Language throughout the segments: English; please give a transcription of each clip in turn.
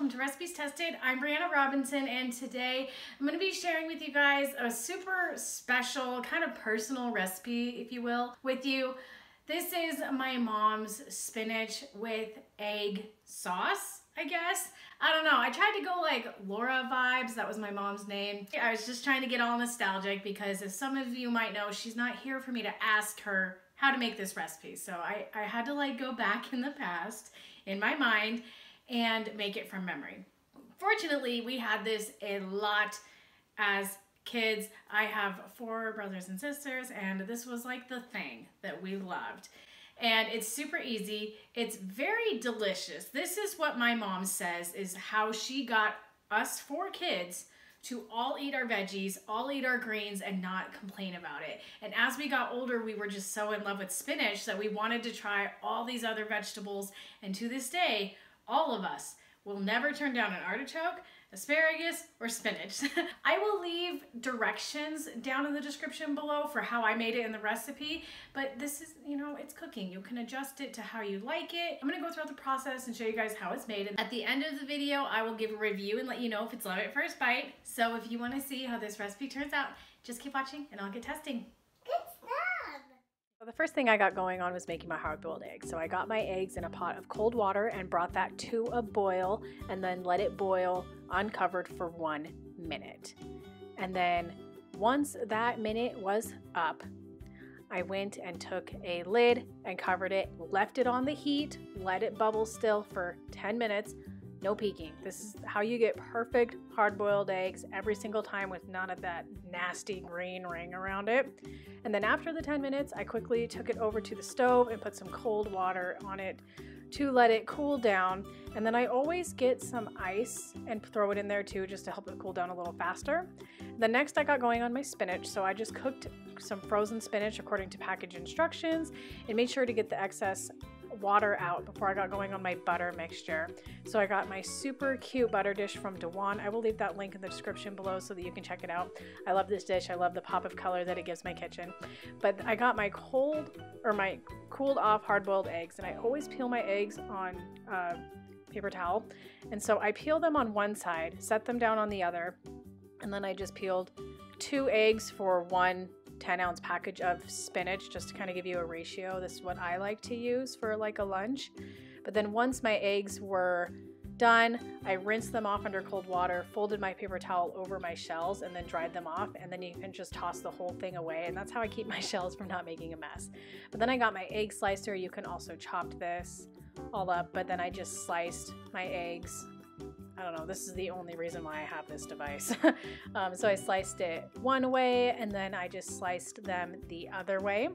welcome to Recipes Tested. I'm Brianna Robinson, and today I'm going to be sharing with you guys a super special, kind of personal recipe, if you will, with you. This is my mom's spinach with egg sauce, I guess. I don't know. I tried to go like Laura vibes. That was my mom's name. I was just trying to get all nostalgic because, as some of you might know, she's not here for me to ask her how to make this recipe. So I had to like go back in the past in my mind and make it from memory. Fortunately, we had this a lot as kids. I have 4 brothers and sisters, and this was like the thing that we loved. And it's super easy. It's very delicious. This is what my mom says is how she got us 4 kids to all eat our veggies, all eat our greens, and not complain about it. And as we got older, we were just so in love with spinach that we wanted to try all these other vegetables. And to this day, all of us will never turn down an artichoke, asparagus, or spinach. I will leave directions down in the description below for how I made it in the recipe, but this is, you know, it's cooking. You can adjust it to how you like it. I'm gonna go through the process and show you guys how it's made. And at the end of the video, I will give a review and let you know if it's love at first bite. So if you wanna see how this recipe turns out, just keep watching and I'll get testing. So the first thing I got going on was making my hard-boiled eggs. So I got my eggs in a pot of cold water and brought that to a boil and then let it boil uncovered for 1 minute. And then once that minute was up, I went and took a lid and covered it, left it on the heat, let it bubble still for 10 minutes. No peeking. This is how you get perfect hard-boiled eggs every single time with none of that nasty green ring around it. And then after the 10 minutes, I quickly took it over to the stove and put some cold water on it to let it cool down. And then I always get some ice and throw it in there too, just to help it cool down a little faster. The next I got going on my spinach. So I just cooked some frozen spinach according to package instructions and made sure to get the excess water out before I got going on my butter mixture. So I got my super cute butter dish from Dewan. I will leave that link in the description below so that you can check it out. I love this dish. I love the pop of color that it gives my kitchen. But I got my cooled off hard-boiled eggs, and I always peel my eggs on paper towel. And so I peel them on one side, set them down on the other, and then I just peeled 2 eggs for 1 10-ounce package of spinach, just to kind of give you a ratio. This is what I like to use for like a lunch. But then once my eggs were done, I rinsed them off under cold water, folded my paper towel over my shells, and then dried them off. And then you can just toss the whole thing away. And that's how I keep my shells from not making a mess. But then I got my egg slicer. You can also chop this all up, but then I just sliced my eggs. I don't know, this is the only reason why I have this device. So I sliced it one way and then I just sliced them the other way.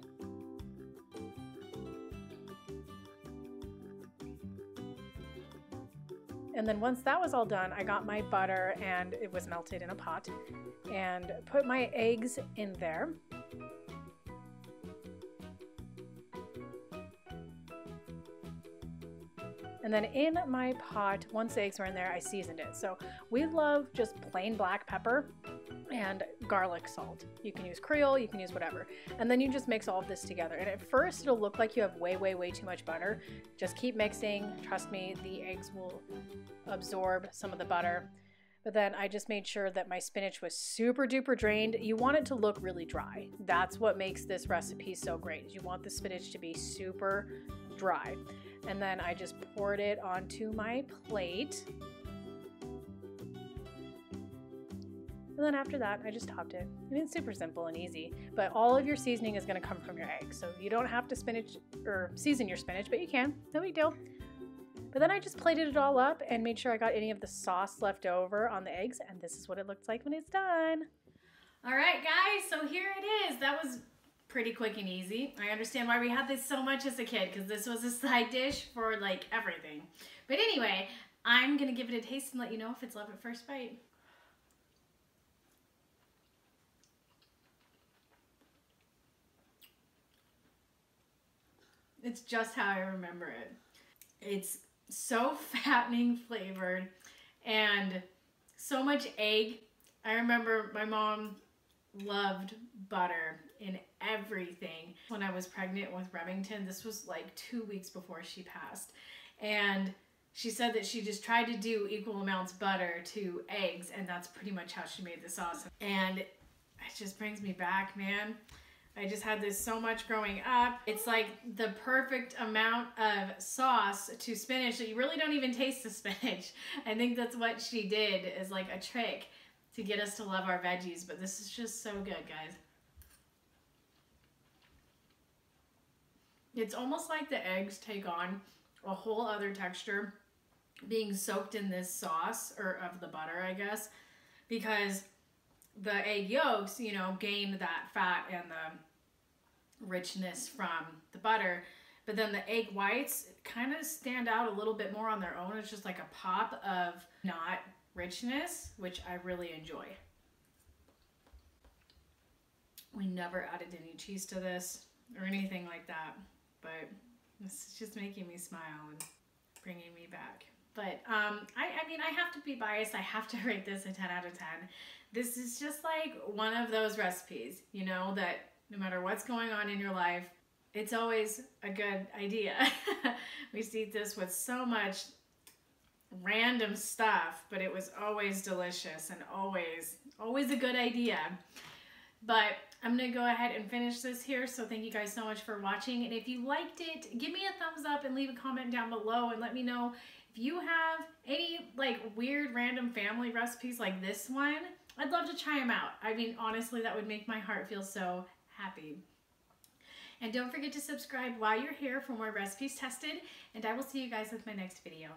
And then once that was all done, I got my butter and it was melted in a pot and put my eggs in there. And then in my pot, once the eggs were in there, I seasoned it. So we love just plain black pepper and garlic salt. You can use Creole, you can use whatever. And then you just mix all of this together. And at first it'll look like you have way, way, way too much butter. Just keep mixing. Trust me, the eggs will absorb some of the butter. But then I just made sure that my spinach was super duper drained. You want it to look really dry. That's what makes this recipe so great. You want the spinach to be super dry. And then I just poured it onto my plate. And then after that, I just topped it. I mean, it's super simple and easy, but all of your seasoning is gonna come from your eggs. So you don't have to season your spinach, but you can, no big deal. But then I just plated it all up and made sure I got any of the sauce left over on the eggs, and this is what it looks like when it's done. All right, guys, so here it is. That was pretty quick and easy. I understand why we had this so much as a kid, because this was a side dish for like everything. But anyway, I'm gonna give it a taste and let you know if it's love at first bite. It's just how I remember it. It's so fattening flavored and so much egg. I remember my mom loved butter in everything. When I was pregnant with Remington, this was like 2 weeks before she passed. And she said that she just tried to do equal amounts butter to eggs, and that's pretty much how she made the sauce. And it just brings me back, man. I just had this so much growing up. It's like the perfect amount of sauce to spinach that you really don't even taste the spinach. I think that's what she did, is like a trick to get us to love our veggies. But this is just so good, guys. It's almost like the eggs take on a whole other texture being soaked in this sauce, or of the butter, I guess, because the egg yolks, you know, gain that fat and the richness from the butter, but then the egg whites kind of stand out a little bit more on their own. It's just like a pop of not richness, which I really enjoy. We never added any cheese to this or anything like that, but this is just making me smile and bringing me back. But I mean, I have to be biased. I have to rate this a 10 out of 10. This is just like one of those recipes, you know, that no matter what's going on in your life, it's always a good idea. We used to eat this with so much random stuff, but it was always delicious and always a good idea. But I'm going to go ahead and finish this here. So thank you guys so much for watching. And if you liked it, give me a thumbs up and leave a comment down below and let me know if you have any like weird random family recipes like this one. I'd love to try them out. I mean, honestly, that would make my heart feel so happy. And don't forget to subscribe while you're here for more recipes tested. And I will see you guys with my next video.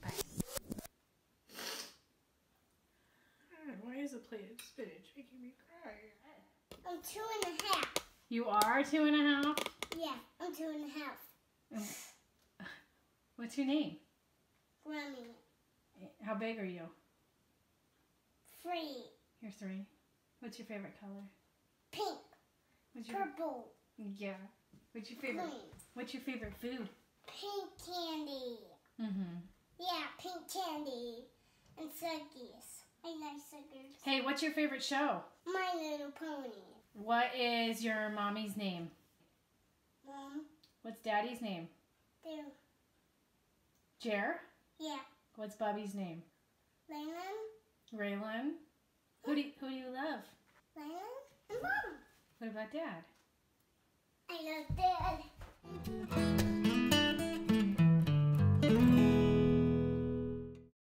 Bye. Why is a plate of spinach making me cry? I'm 2.5. You are 2.5? Yeah, I'm 2.5. What's your name? Grammy. How big are you? 3. You're 3. What's your favorite color? Pink. What's your, Purple. yeah. What's your favorite? Green. What's your favorite food? Pink candy. Yeah, pink candy. And Sugies. I like Sugies. Hey, what's your favorite show? My Little Pony. What is your mommy's name? Mom. What's daddy's name? There. Jer? Yeah. What's Bubby's name? Laylan. Raylan? Who do you love? Laylan and Mom. What about Dad? I love Dad.